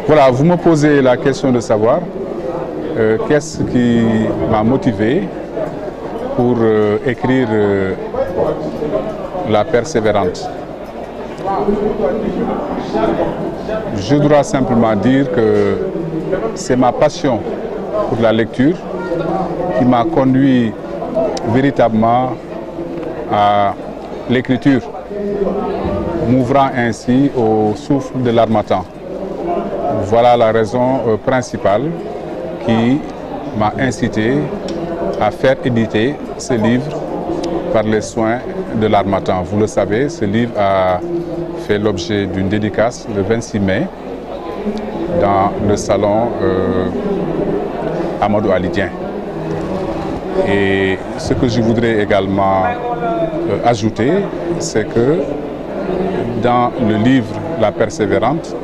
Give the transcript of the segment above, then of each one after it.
Voilà, vous me posez la question de savoir qu'est-ce qui m'a motivé pour écrire La Persévérante. Je dois simplement dire que c'est ma passion pour la lecture qui m'a conduit véritablement à l'écriture, m'ouvrant ainsi au souffle de l'harmattan. Voilà la raison principale qui m'a incité à faire éditer ce livre par les soins de l'harmattan. Vous le savez, ce livre a fait l'objet d'une dédicace le 26 mai dans le salon Amadou Alidien. Et ce que je voudrais également ajouter, c'est que dans le livre La Persévérante,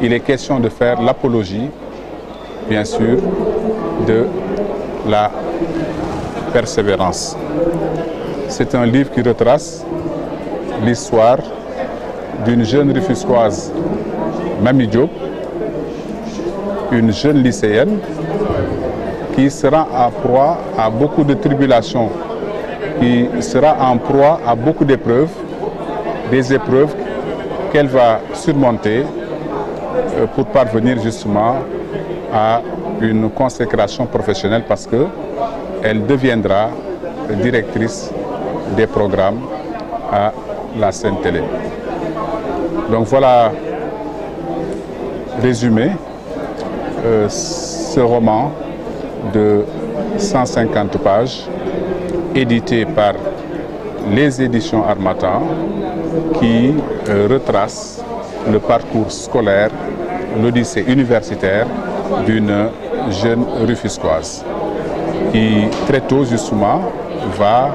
il est question de faire l'apologie, bien sûr, de la persévérance. C'est un livre qui retrace l'histoire d'une jeune Rufisquoise, Mami Diop, une jeune lycéenne qui sera en proie à beaucoup de tribulations, qui sera en proie à beaucoup d'épreuves, des épreuves qu'elle va surmonter pour parvenir justement à une consécration professionnelle parce qu'elle deviendra directrice des programmes à la Sen Télé. Donc voilà, résumé, ce roman de 150 pages, édité par les éditions Harmattan, qui retrace le parcours scolaire, l'odyssée universitaire d'une jeune Rufisquoise qui très tôt justement va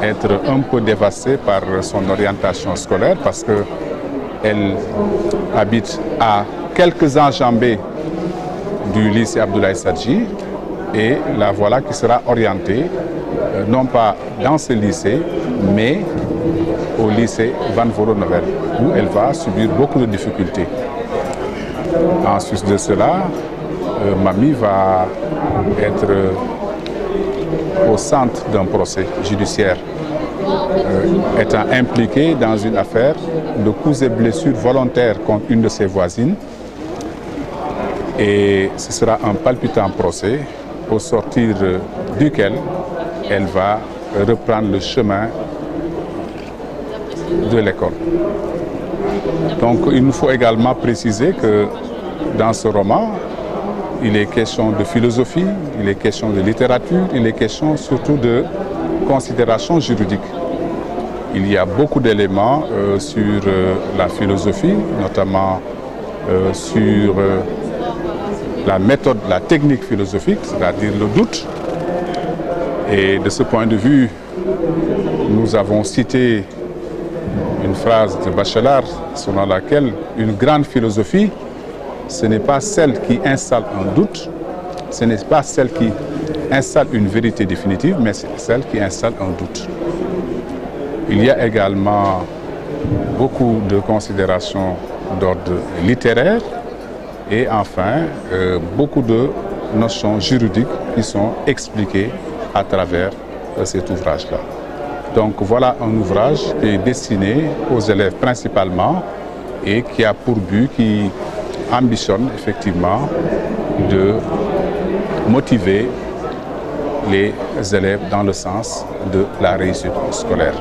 être un peu dévastée par son orientation scolaire parce qu'elle habite à quelques enjambées du lycée Abdoulaye Sadji et la voilà qui sera orientée non pas dans ce lycée mais au lycée Van Vollenhoven où elle va subir beaucoup de difficultés. En sus de cela, Mami va être au centre d'un procès judiciaire, étant impliquée dans une affaire de coups et blessures volontaires contre une de ses voisines. Et ce sera un palpitant procès au sortir duquel elle va reprendre le chemin de l'école. Donc il nous faut également préciser que dans ce roman, il est question de philosophie, il est question de littérature, il est question surtout de considérations juridiques. Il y a beaucoup d'éléments sur la philosophie, notamment sur la méthode, la technique philosophique, c'est-à-dire le doute. Et de ce point de vue, nous avons cité une phrase de Bachelard selon laquelle une grande philosophie, ce n'est pas celle qui installe un doute, ce n'est pas celle qui installe une vérité définitive, mais c'est celle qui installe un doute. Il y a également beaucoup de considérations d'ordre littéraire et enfin beaucoup de notions juridiques qui sont expliquées à travers cet ouvrage-là. Donc voilà un ouvrage qui est destiné aux élèves principalement et qui a pour but, qui ambitionne effectivement de motiver les élèves dans le sens de la réussite scolaire.